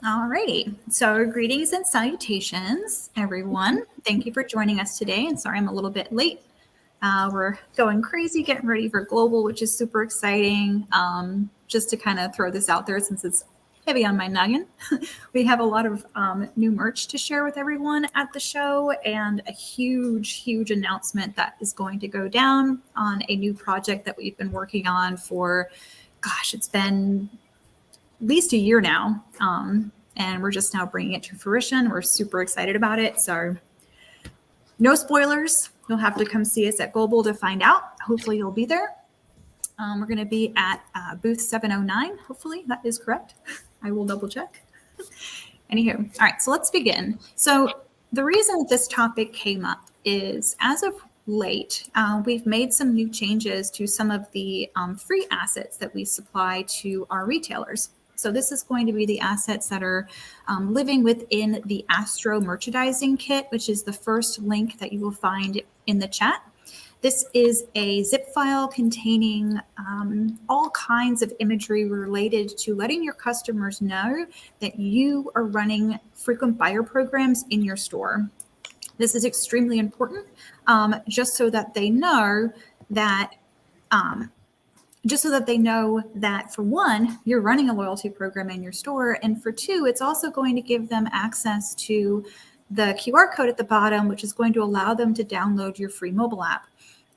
Alrighty, so greetings and salutations, everyone. Thank you for joining us today. And sorry I'm a little bit late. We're going crazy, getting ready for Global, which is super exciting. Just to kind of throw this out there since it's heavy on my noggin, we have a lot of new merch to share with everyone at the show and a huge announcement that is going to go down on a new project that we've been working on for, gosh, it's been at least a year now. And we're just now bringing it to fruition. We're super excited about it. So no spoilers. You'll have to come see us at Global to find out. Hopefully you'll be there. We're going to be at booth 709. Hopefully that is correct. I will double check. Anywho, all right, so let's begin. So the reason that this topic came up is as of late, we've made some new changes to some of the free assets that we supply to our retailers. So this is going to be the assets that are living within the Astro Merchandising Kit, which is the first link that you will find in the chat. This is a zip file containing all kinds of imagery related to letting your customers know that you are running frequent buyer programs in your store. This is extremely important, just so that they know that for one, you're running a loyalty program in your store. And for two, it's also going to give them access to the QR code at the bottom, which is going to allow them to download your free mobile app.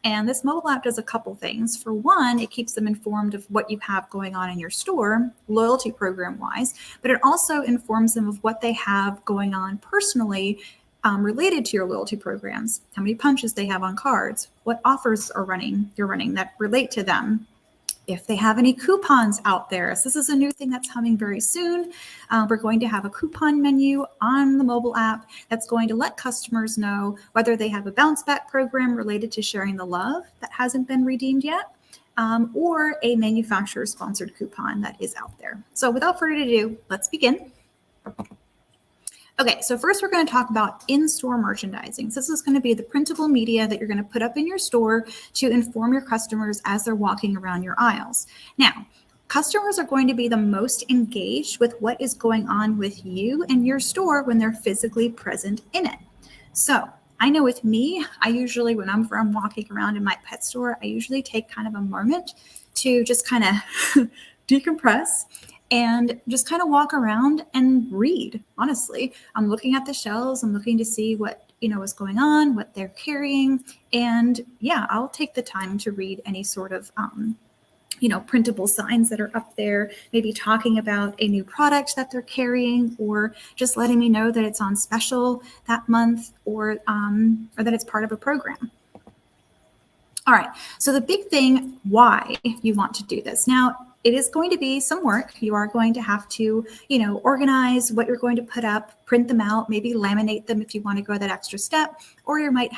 And this mobile app does a couple things. For one, it keeps them informed of what you have going on in your store, loyalty program wise, but it also informs them of what they have going on personally related to your loyalty programs, how many punches they have on cards, what offers you're running that relate to them. If they have any coupons out there. So this is a new thing that's coming very soon. We're going to have a coupon menu on the mobile app that's going to let customers know whether they have a bounce back program related to sharing the love that hasn't been redeemed yet, or a manufacturer sponsored coupon that is out there. So without further ado, let's begin. Okay, so first we're going to talk about in-store merchandising. So this is going to be the printable media that you're going to put up in your store to inform your customers as they're walking around your aisles. Now, customers are going to be the most engaged with what is going on with you and your store when they're physically present in it. So I know with me, I usually, when I'm walking around in my pet store, I usually take kind of a moment to just kind of decompress and just kind of walk around and read. Honestly, I'm looking at the shelves. I'm looking to see what, is going on, what they're carrying. And yeah, I'll take the time to read any sort of, printable signs that are up there, maybe talking about a new product that they're carrying, or just letting me know that it's on special that month, or that it's part of a program. All right. So the big thing, why you want to do this. Now, it is going to be some work. You are going to have to, organize what you're going to put up, print them out, maybe laminate them if you want to go that extra step, or you might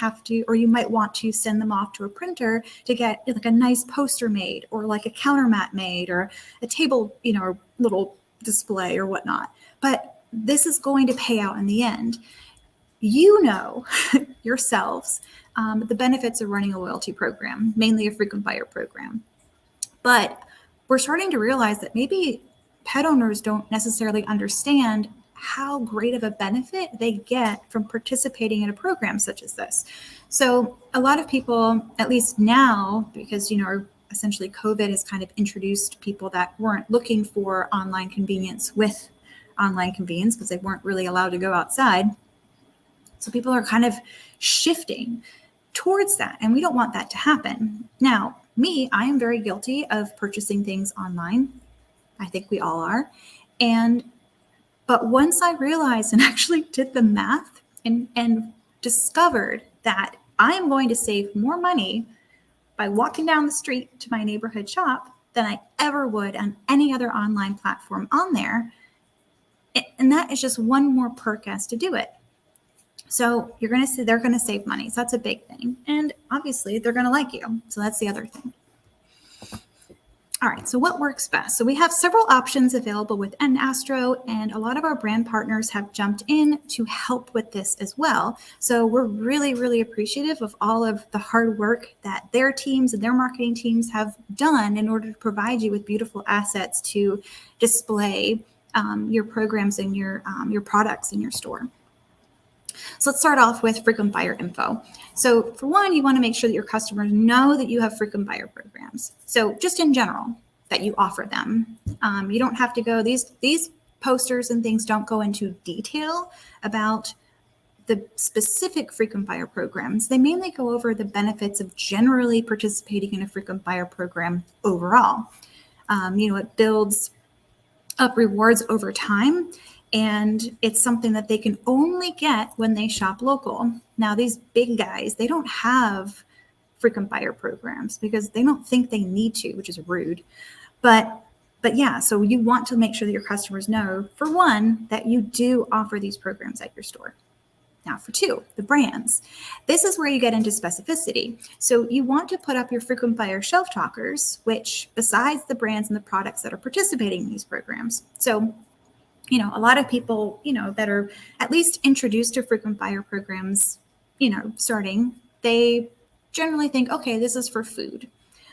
want to send them off to a printer to get like a nice poster made, or like a counter mat made, or a table, little display or whatnot. But this is going to pay out in the end. Yourselves, the benefits of running a loyalty program, mainly a frequent buyer program. But we're starting to realize that maybe pet owners don't necessarily understand how great of a benefit they get from participating in a program such as this. So a lot of people, at least now, because, essentially COVID has kind of introduced people that weren't looking for online convenience with online convenience because they weren't really allowed to go outside. So people are kind of shifting towards that, and we don't want that to happen. Now, I am very guilty of purchasing things online. I think we all are. But once I realized and actually did the math and discovered that I am going to save more money by walking down the street to my neighborhood shop than I ever would on any other online platform on there. And that is just one more perk as to do it. So you're going to see they're going to save money. So that's a big thing. And obviously they're going to like you. So that's the other thing. All right, so what works best? So we have several options available within Astro, and a lot of our brand partners have jumped in to help with this as well. So we're really appreciative of all of the hard work that their teams and their marketing teams have done in order to provide you with beautiful assets to display your programs and your products in your store. So let's start off with frequent buyer info. So for one, you want to make sure that your customers know that you have frequent buyer programs. So just in general, that you offer them. You don't have to go, these posters and things don't go into detail about the specific frequent buyer programs. They mainly go over the benefits of generally participating in a frequent buyer program overall. It builds up rewards over time, and it's something that they can only get when they shop local. Now, these big guys, they don't have frequent buyer programs because they don't think they need to, which is rude. But yeah, so you want to make sure that your customers know, for one, that you do offer these programs at your store. Now for two, the brands. This is where you get into specificity. So you want to put up your frequent buyer shelf talkers, which besides the brands and the products that are participating in these programs. So, a lot of people, that are at least introduced to frequent buyer programs, starting, they generally think, okay, this is for food.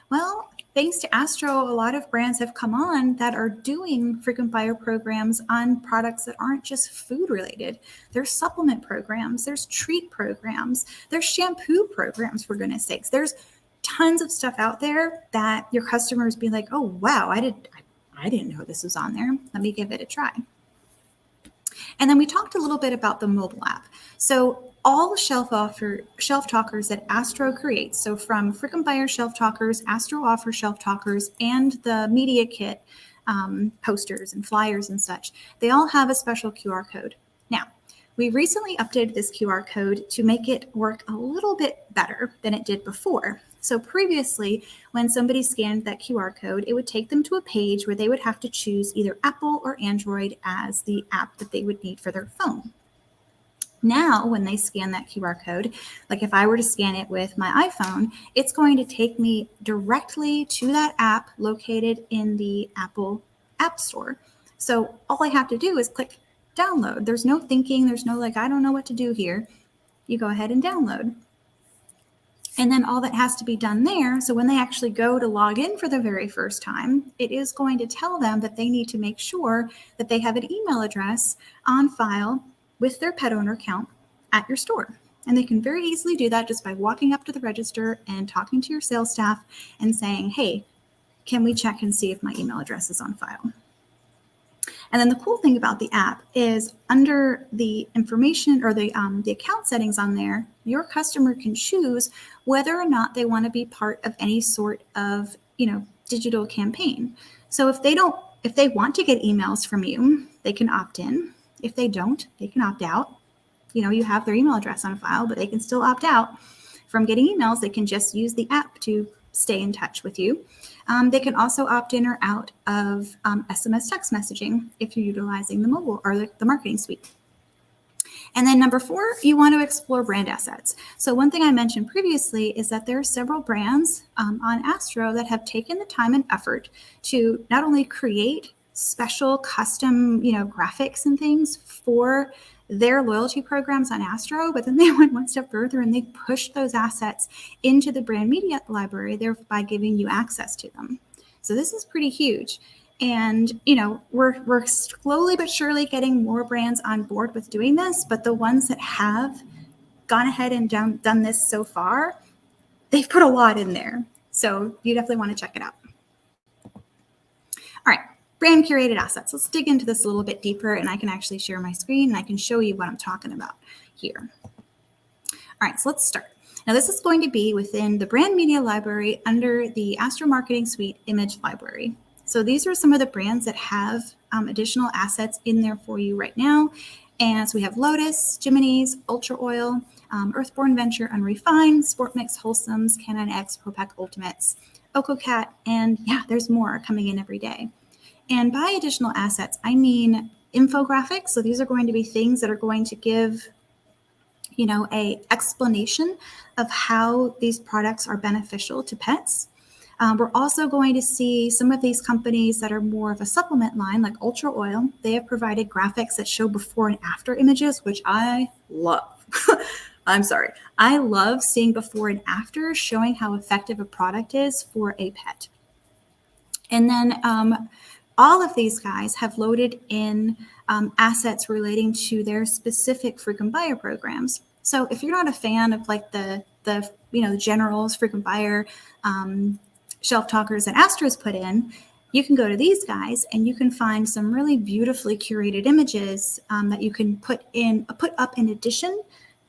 Well, thanks to Astro, a lot of brands have come on that are doing frequent buyer programs on products that aren't just food related. There's supplement programs, there's treat programs, there's shampoo programs, for goodness sakes. There's tons of stuff out there that your customers be like, oh, wow, I didn't know this was on there. Let me give it a try. And then we talked a little bit about the mobile app. So all shelf talkers that Astro creates, so from frequent buyer shelf talkers, Astro Offers Shelf Talkers, and the Media Kit posters and flyers and such, they all have a special QR code. Now, we recently updated this QR code to make it work a little bit better than it did before. So previously, when somebody scanned that QR code, it would take them to a page where they would have to choose either Apple or Android as the app that they would need for their phone. Now, when they scan that QR code, like if I were to scan it with my iPhone, it's going to take me directly to that app located in the Apple App Store. So all I have to do is click download. There's no thinking. There's no I don't know what to do here. You go ahead and download. And then all that has to be done there. So when they actually go to log in for the very first time, it is going to tell them that they need to make sure that they have an email address on file with their pet owner account at your store. And they can very easily do that just by walking up to the register and talking to your sales staff and saying, hey, can we check and see if my email address is on file? And then the cool thing about the app is under the information or the account settings on there, your customer can choose whether or not they want to be part of any sort of, digital campaign. So if they want to get emails from you, they can opt in. If they don't, they can opt out. You have their email address on file, but they can still opt out from getting emails. They can just use the app to stay in touch with you. They can also opt in or out of SMS text messaging if you're utilizing the mobile or the marketing suite. And then number 4, you want to explore brand assets. So one thing I mentioned previously is that there are several brands on Astro that have taken the time and effort to not only create special custom, graphics and things for their loyalty programs on Astro, but then they went one step further and they pushed those assets into the brand media library, thereby giving you access to them. So this is pretty huge. And, we're slowly but surely getting more brands on board with doing this, but the ones that have gone ahead and done this so far, they've put a lot in there. So you definitely want to check it out. All right. Brand curated assets. Let's dig into this a little bit deeper, and I can actually share my screen and I can show you what I'm talking about here. All right, so let's start. Now this is going to be within the brand media library under the Astro Marketing Suite image library. So these are some of the brands that have additional assets in there for you right now. And so we have Lotus, Jiminy's, Ultra Oil, Earthborn Venture Unrefined, Sport Mix Wholesomes, Canon X, ProPack Ultimates, OcoCat, and yeah, there's more coming in every day. And by additional assets, I mean infographics. So these are going to be things that are going to give, a explanation of how these products are beneficial to pets. We're also going to see some of these companies that are more of a supplement line, like Ultra Oil. They have provided graphics that show before and after images, which I love. I'm sorry. I love seeing before and after showing how effective a product is for a pet. And then all of these guys have loaded in assets relating to their specific frequent buyer programs. So if you're not a fan of like the generals, frequent buyer, shelf talkers that Astro's put in, you can go to these guys and you can find some really beautifully curated images that you can put up in addition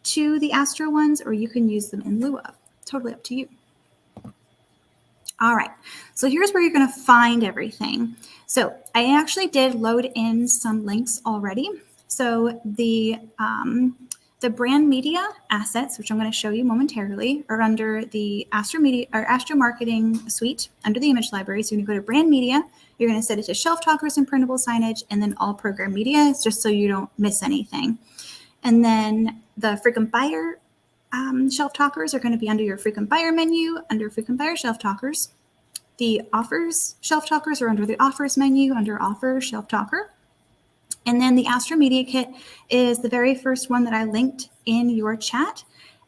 to the Astro ones, or you can use them in lieu of. Totally up to you. All right, so here's where you're going to find everything. So I actually did load in some links already. So the brand media assets, which I'm going to show you momentarily, are under the Astro Media or Astro Marketing Suite under the image library. So you're going to go to brand media, you're going to set it to shelf talkers and printable signage, and then all program media, just so you don't miss anything. And then the frequent buyer shelf talkers are going to be under your frequent buyer menu, under frequent buyer shelf talkers. The offers shelf talkers are under the offers menu, under offers shelf talker. And then the Astro Media Kit is the very first one that I linked in your chat.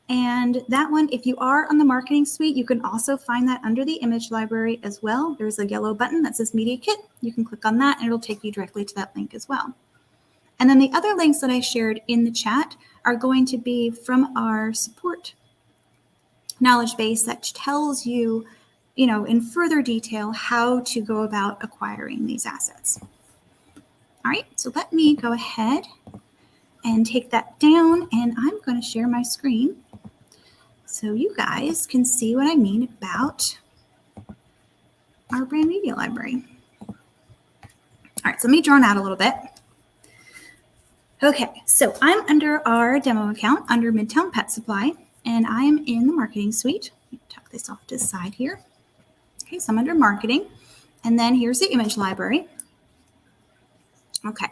And that one, if you are on the marketing suite, you can also find that under the image library as well. There's a yellow button that says Media Kit. You can click on that and it'll take you directly to that link as well. And then the other links that I shared in the chat are going to be from our support knowledge base that tells you, in further detail how to go about acquiring these assets. All right, so let me go ahead and take that down, and I'm going to share my screen so you guys can see what I mean about our brand media library. All right, so let me drone out a little bit. Okay, so I'm under our demo account under Midtown Pet Supply, and I'm in the marketing suite. Let me tuck this off to the side here. Okay, so I'm under marketing, and then here's the image library. Okay,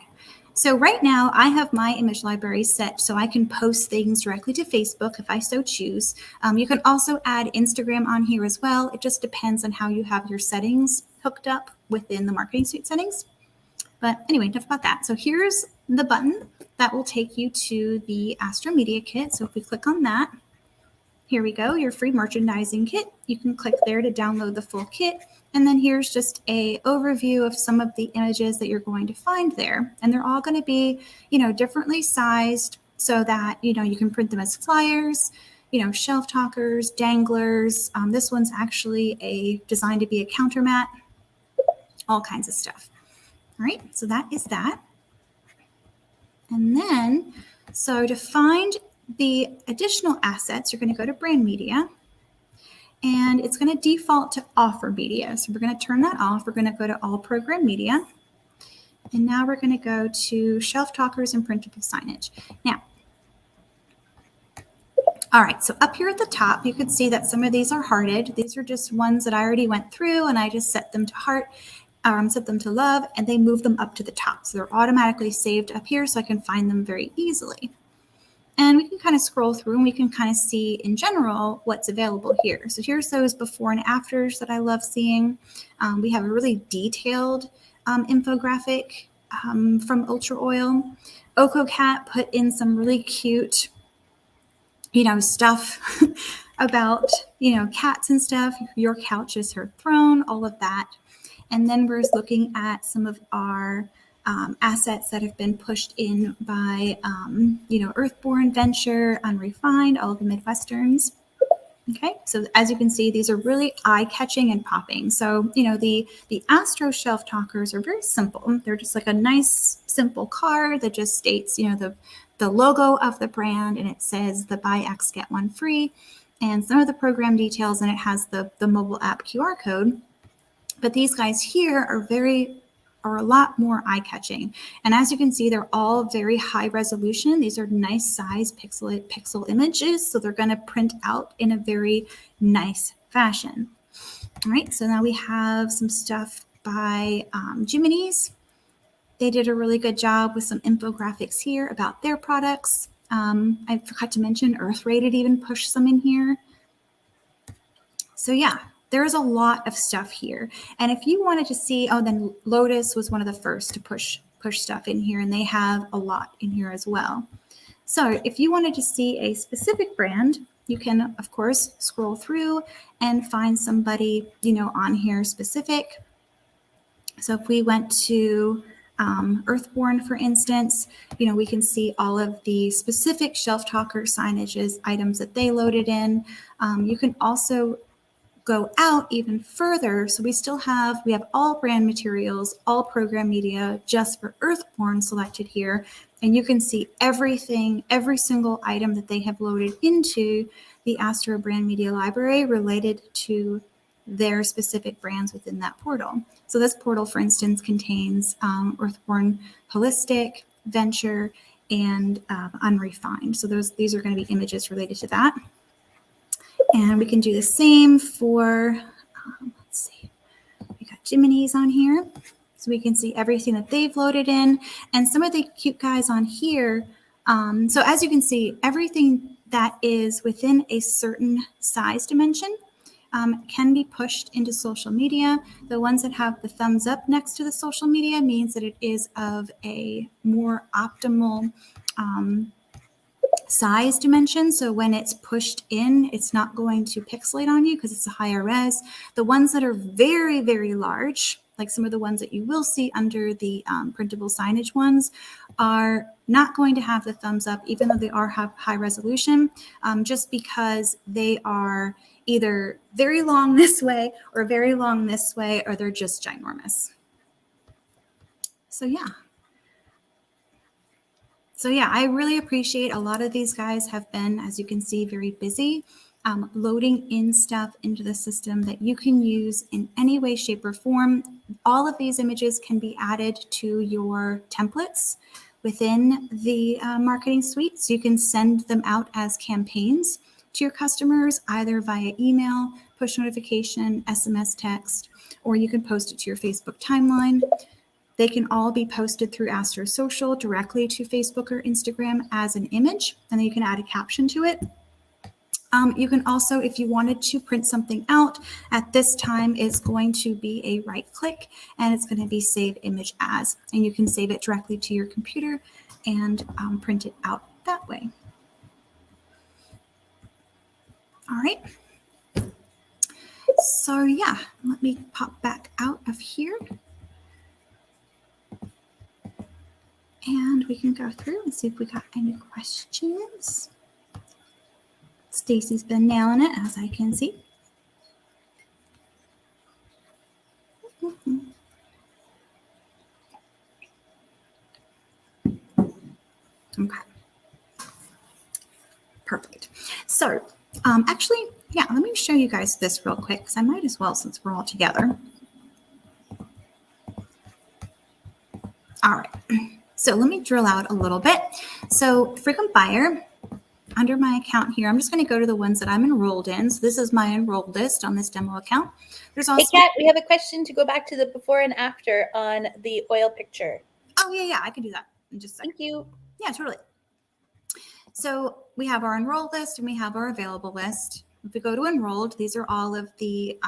so right now I have my image library set so I can post things directly to Facebook if I so choose. You can also add Instagram on here as well. It just depends on how you have your settings hooked up within the marketing suite settings. But anyway, enough about that. So here's the button that will take you to the Astro Media Kit. So if we click on that, here we go, your free merchandising kit. You can click there to download the full kit. And then here's just a overview of some of the images that you're going to find there. And they're all going to be, differently sized so that, you can print them as flyers, shelf talkers, danglers. This one's actually designed to be a counter mat, all kinds of stuff. All right, so that is that. And then, so to find the additional assets, you're going to go to brand media, and it's going to default to offer media. So we're going to turn that off. We're going to go to all program media. And now we're going to go to shelf talkers and printable signage. Now, all right, so up here at the top, you can see that some of these are hearted. These are just ones that I already went through and I just set them to heart, set them to love, and they move them up to the top. So they're automatically saved up here so I can find them very easily. And we can kind of scroll through and we can kind of see in general what's available here. So here's those before and afters that I love seeing. We have a really detailed infographic from Ultra Oil. OcoCat put in some really cute, stuff about, cats and stuff. Your couch is her throne, all of that. And then we're looking at some of our assets that have been pushed in by, Earthborn, Venture, Unrefined, all of the Midwesterns. Okay, so as you can see, these are really eye-catching and popping. So, the Astro Shelf Talkers are very simple. They're just like a nice, simple card that just states, the logo of the brand, and it says the buy X, get one free, and some of the program details, and it has the mobile app QR code. But these guys here are a lot more eye-catching. And as you can see, they're all very high resolution. These are nice size pixel images, so they're going to print out in a very nice fashion. All right, so now we have some stuff by Jiminy's. They did a really good job with some infographics here about their products. I forgot to mention Earth Rated even pushed some in here. So yeah, there's a lot of stuff here. And if you wanted to see, then Lotus was one of the first to push stuff in here, and they have a lot in here as well. So if you wanted to see a specific brand, you can, of course, scroll through and find somebody, on here specific. So if we went to Earthborn, for instance, we can see all of the specific Shelf Talker signages, items that they loaded in. You can also go out even further. So we have all brand materials, all program media just for Earthborn selected here. And you can see everything, every single item that they have loaded into the Astro brand media library related to their specific brands within that portal. So this portal, for instance, contains Earthborn Holistic, Venture, and Unrefined. So these are going to be images related to that. And we can do the same for, let's see, we got Jiminy's on here. So we can see everything that they've loaded in. And some of the cute guys on here. So as you can see, everything that is within a certain size dimension can be pushed into social media. The ones that have the thumbs up next to the social media means that it is of a more optimal size dimension. So when it's pushed in, it's not going to pixelate on you because it's a higher res. The ones that are very, very large, like some of the ones that you will see under the printable signage ones, are not going to have the thumbs up, even though they are high resolution, just because they are either very long this way or very long this way, or they're just ginormous. So yeah, I really appreciate a lot of these guys have been, as you can see, very busy loading in stuff into the system that you can use in any way, shape, or form. All of these images can be added to your templates within the marketing suite. So you can send them out as campaigns to your customers, either via email, push notification, SMS text, or you can post it to your Facebook timeline. They can all be posted through Astro Social directly to Facebook or Instagram as an image, and then you can add a caption to it. You can also, if you wanted to print something out, at this time it's going to be a right click and it's going to be save image as, and you can save it directly to your computer and print it out that way. All right. So yeah, let me pop back out of here. And we can go through and see if we got any questions. Stacy's been nailing it, as I can see. Okay. Perfect. So actually, yeah, let me show you guys this real quick because I might as well since we're all together. All right. So let me drill out a little bit. So frequent buyer, under my account here, I'm just going to go to the ones that I'm enrolled in. So this is my enrolled list on this demo account. There's also Hey, Kat, we have a question to go back to the before and after on the oil picture. Oh, yeah, I can do that in just a second. Thank you. Yeah, totally. So we have our enrolled list and we have our available list. If we go to enrolled, these are all of the,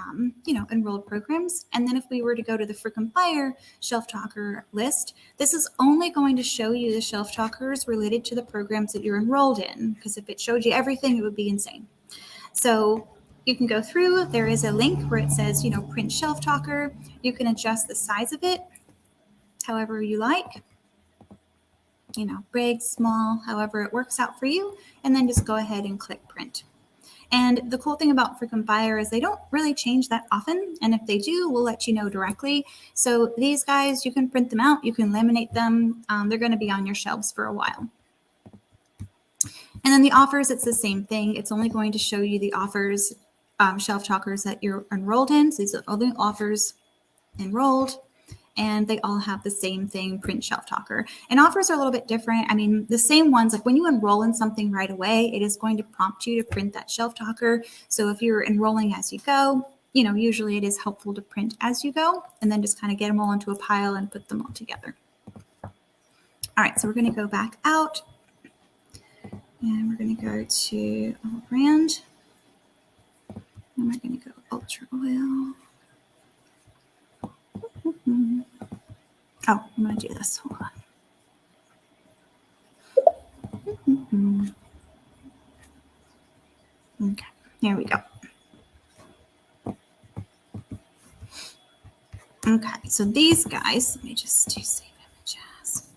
enrolled programs. And then if we were to go to the frequent buyer Shelf Talker list, this is only going to show you the Shelf Talkers related to the programs that you're enrolled in. Because if it showed you everything, it would be insane. So you can go through. There is a link where it says, print Shelf Talker. You can adjust the size of it however you like. Big, small, however it works out for you, and then just go ahead and click print. And the cool thing about frequent buyer is they don't really change that often. And if they do, we'll let you know directly. So these guys, you can print them out, you can laminate them. They're going to be on your shelves for a while. And then the offers, it's the same thing. It's only going to show you the offers, Shelf Talkers that you're enrolled in. So these are all the offers enrolled. And they all have the same thing, print Shelf Talker. And offers are a little bit different. I mean, the same ones, like when you enroll in something right away, it is going to prompt you to print that Shelf Talker. So if you're enrolling as you go, usually it is helpful to print as you go and then just kind of get them all into a pile and put them all together. All right, so we're going to go back out and we're going to go to all brand. And we're going to go Ultra Oil. Oh, I'm going to do this. Hold on. Okay, here we go. Okay, so these guys, let me just do save images.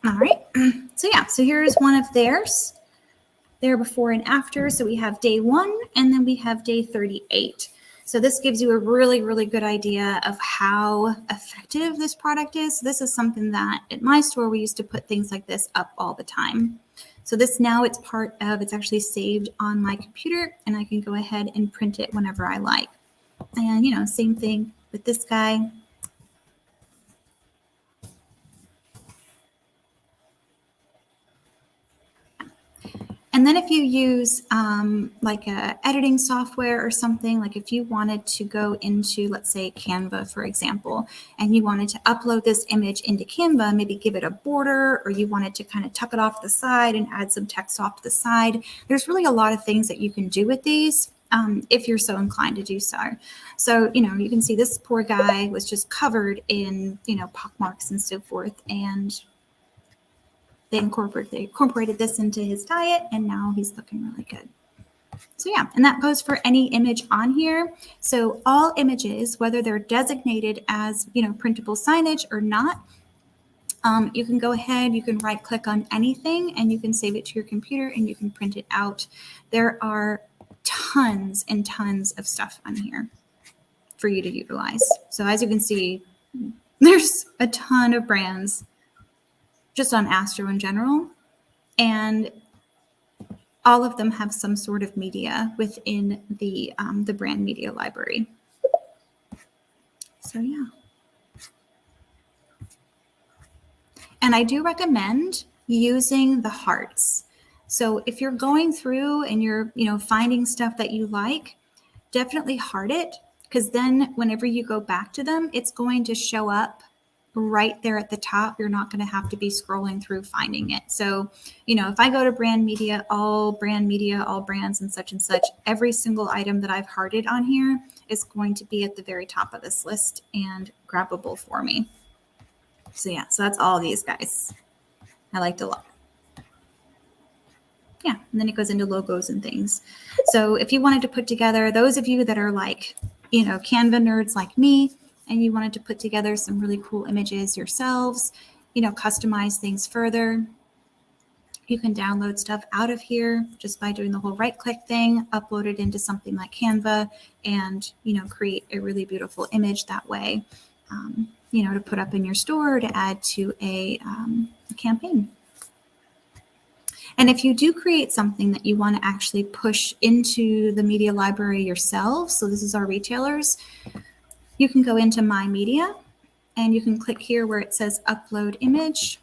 All right, so yeah, so here's one of theirs. Their before and after. So we have day 1 and then we have day 38. So this gives you a really, really good idea of how effective this product is. This is something that at my store, we used to put things like this up all the time. So this now it's actually saved on my computer and I can go ahead and print it whenever I like. And, same thing with this guy. And then if you use like a editing software or something, like if you wanted to go into, let's say, Canva, for example, and you wanted to upload this image into Canva, maybe give it a border, or you wanted to kind of tuck it off the side and add some text off to the side, there's really a lot of things that you can do with these if you're so inclined to do so. So, you can see this poor guy was just covered in, pockmarks and so forth. And they incorporated this into his diet, and now he's looking really good. So yeah, and that goes for any image on here. So all images, whether they're designated as, printable signage or not, you can go ahead, you can right click on anything and you can save it to your computer and you can print it out. There are tons and tons of stuff on here for you to utilize. So as you can see, there's a ton of brands just on Astro in general, and all of them have some sort of media within the brand media library. So yeah. And I do recommend using the hearts. So if you're going through and you're, finding stuff that you like, definitely heart it, because then whenever you go back to them, it's going to show up right there at the top. You're not going to have to be scrolling through finding it. So, if I go to brand media, all brands and such, every single item that I've hearted on here is going to be at the very top of this list and grabbable for me. So yeah, so that's all these guys. I liked a lot. Yeah, and then it goes into logos and things. So if you wanted to put together, those of you that are like, Canva nerds like me, and you wanted to put together some really cool images yourselves, customize things further, you can download stuff out of here just by doing the whole right click thing, upload it into something like Canva, and, create a really beautiful image that way, to put up in your store or to add to a campaign. And if you do create something that you want to actually push into the media library yourself, so this is our retailers, you can go into My Media and you can click here where it says Upload Image,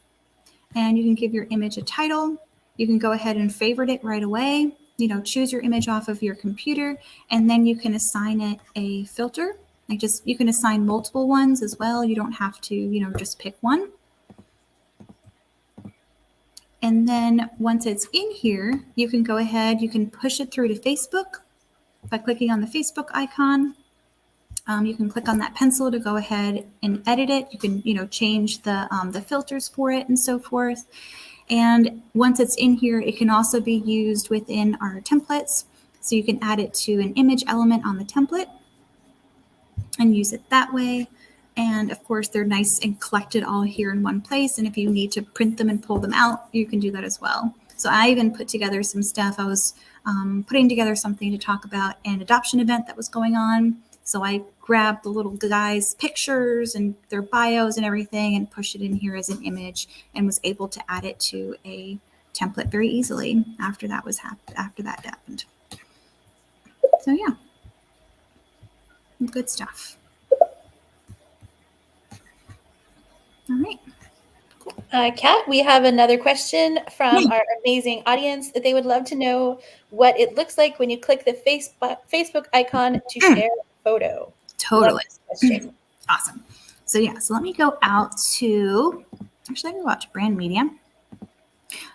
and you can give your image a title. You can go ahead and favorite it right away, choose your image off of your computer, and then you can assign it a filter. You can assign multiple ones as well. You don't have to, just pick one. And then once it's in here, you can go ahead, you can push it through to Facebook by clicking on the Facebook icon. You can click on that pencil to go ahead and edit it. You can, change the filters for it and so forth. And once it's in here, it can also be used within our templates. So you can add it to an image element on the template and use it that way. And of course, they're nice and collected all here in one place. And if you need to print them and pull them out, you can do that as well. So I even put together some stuff. I was putting together something to talk about an adoption event that was going on. So I grabbed the little guys' pictures and their bios and everything and pushed it in here as an image and was able to add it to a template very easily after that happened. So yeah, good stuff. All right. Kat, we have another question from our amazing audience. They would love to know what it looks like when you click the Facebook icon to share a photo. Totally. Question. Awesome. So yeah, so let me go out to, actually I can go out to brand media.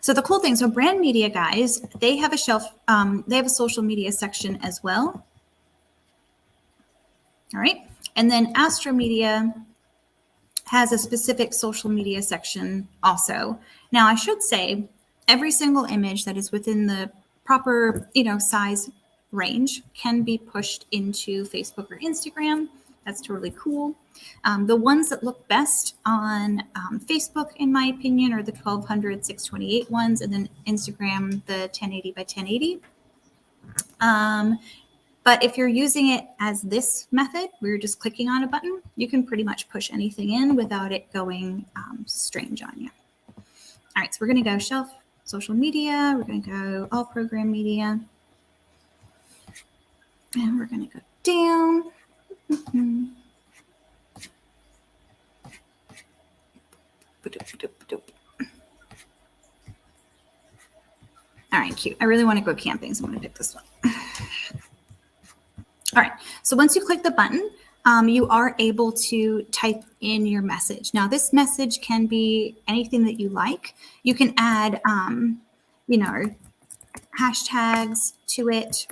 So the cool thing, so brand media guys, they have a social media section as well. All right. And then Astro Media has a specific social media section also. Now, I should say every single image that is within the proper, size range can be pushed into Facebook or Instagram. That's totally cool. The ones that look best on Facebook, in my opinion, are the 1200 628 ones, and then Instagram, the 1080 by 1080. But if you're using it as this method, where you're just clicking on a button, you can pretty much push anything in without it going strange on you. All right, so we're going to go shelf social media. We're going to go all program media. And we're going to go down. All right, cute. I really want to go camping, so I'm going to pick this one. All right, so once you click the button, you are able to type in your message. Now, this message can be anything that you like. You can add, hashtags to it.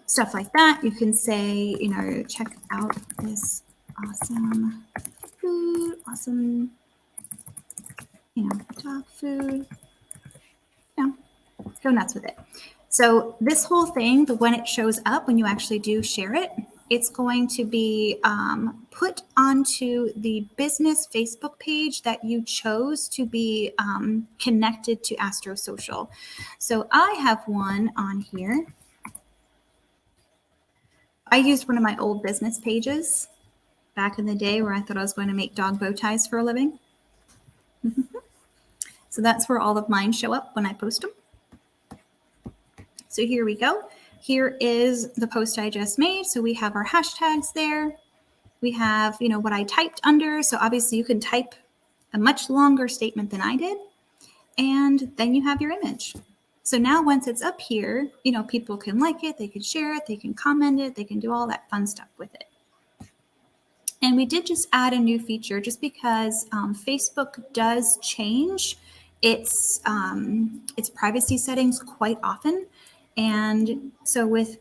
Stuff like that. You can say, check out this awesome food, awesome, dog food. Go nuts with it. So this whole thing, when it shows up, when you actually do share it, it's going to be put onto the business Facebook page that you chose to be connected to Astro Social. So I have one on here. I used one of my old business pages back in the day where I thought I was going to make dog bow ties for a living. So that's where all of mine show up when I post them. So here we go. Here is the post I just made. So we have our hashtags there. We have, what I typed under. So obviously you can type a much longer statement than I did. And then you have your image. So now once it's up here, people can like it, they can share it, they can comment it, they can do all that fun stuff with it. And we did just add a new feature just because Facebook does change its privacy settings quite often. And so with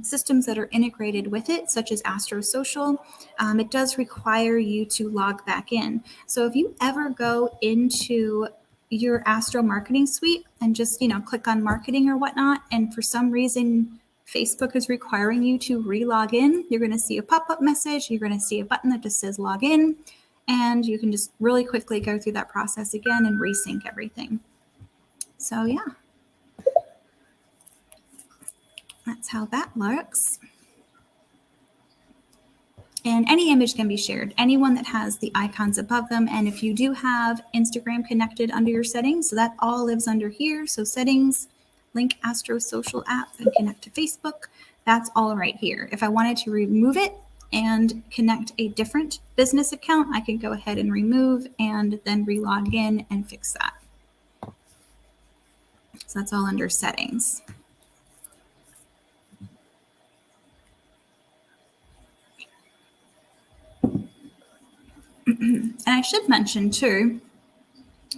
systems that are integrated with it, such as Astro Social, it does require you to log back in. So if you ever go into your Astro marketing suite and just, click on marketing or whatnot, and for some reason Facebook is requiring you to re-log in, you're going to see a pop-up message. You're going to see a button that just says log in, and you can just really quickly go through that process again and resync everything. So yeah, that's how that looks. And any image can be shared, anyone that has the icons above them. And if you do have Instagram connected under your settings, so that all lives under here. So settings, link Astro Social app, and connect to Facebook. That's all right here. If I wanted to remove it and connect a different business account, I can go ahead and remove and then re-log in and fix that. So that's all under settings. And I should mention too,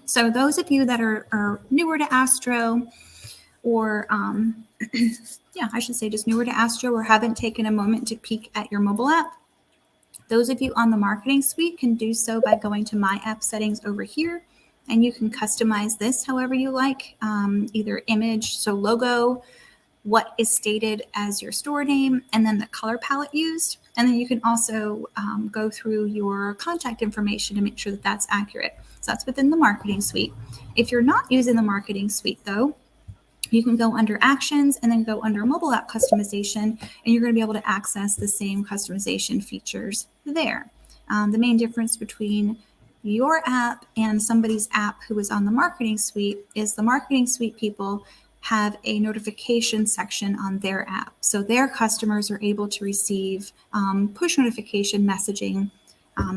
so those of you that are newer to Astro, or I should say just newer to Astro, or haven't taken a moment to peek at your mobile app, those of you on the marketing suite can do so by going to my app settings over here, and you can customize this however you like, either image, so logo, what is stated as your store name, and then the color palette used. And then you can also go through your contact information to make sure that that's accurate. So that's within the marketing suite. If you're not using the marketing suite though, you can go under actions and then go under mobile app customization, and you're going to be able to access the same customization features there. The main difference between your app and somebody's app who is on the marketing suite is the marketing suite people have a notification section on their app. So their customers are able to receive push notification messaging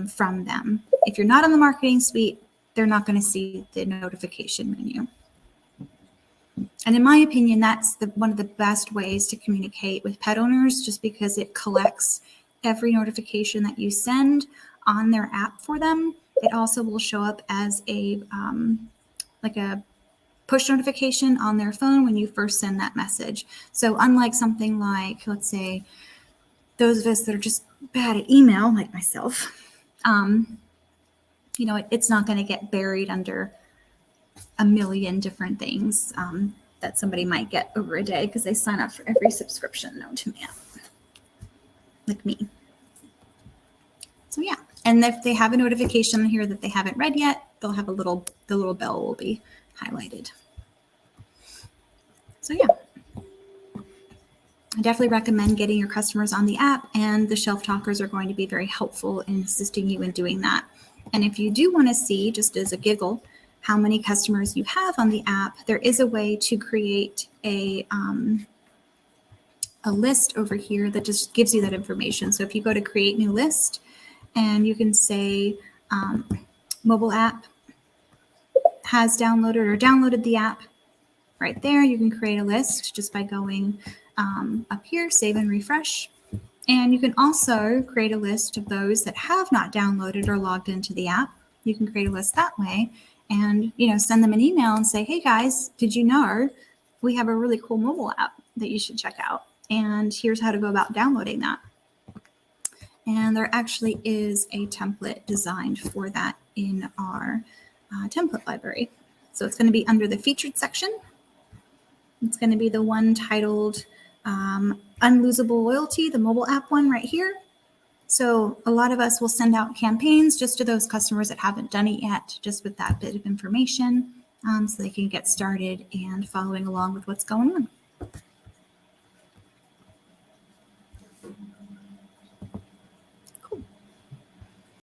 from them. If you're not on the marketing suite, they're not going to see the notification menu. And in my opinion, that's one of the best ways to communicate with pet owners, just because it collects every notification that you send on their app for them. It also will show up as a like a push notification on their phone when you first send that message. So unlike something like, let's say, those of us that are just bad at email, like myself, it's not going to get buried under a million different things that somebody might get over a day because they sign up for every subscription known to man, like me. So yeah, and if they have a notification here that they haven't read yet, they'll have the little bell will be highlighted. So yeah, I definitely recommend getting your customers on the app, and the Shelf Talkers are going to be very helpful in assisting you in doing that. And if you do want to see, just as a giggle, how many customers you have on the app, there is a way to create a list over here that just gives you that information. So if you go to create new list, and you can say mobile app has downloaded the app, right there, you can create a list just by going up here, save and refresh. And you can also create a list of those that have not downloaded or logged into the app. You can create a list that way and, send them an email and say, hey guys, did you know we have a really cool mobile app that you should check out? And here's how to go about downloading that. And there actually is a template designed for that in our template library. So it's going to be under the featured section. It's going to be the one titled Unlosable Loyalty, the mobile app one right here. So a lot of us will send out campaigns just to those customers that haven't done it yet, just with that bit of information, so they can get started and following along with what's going on.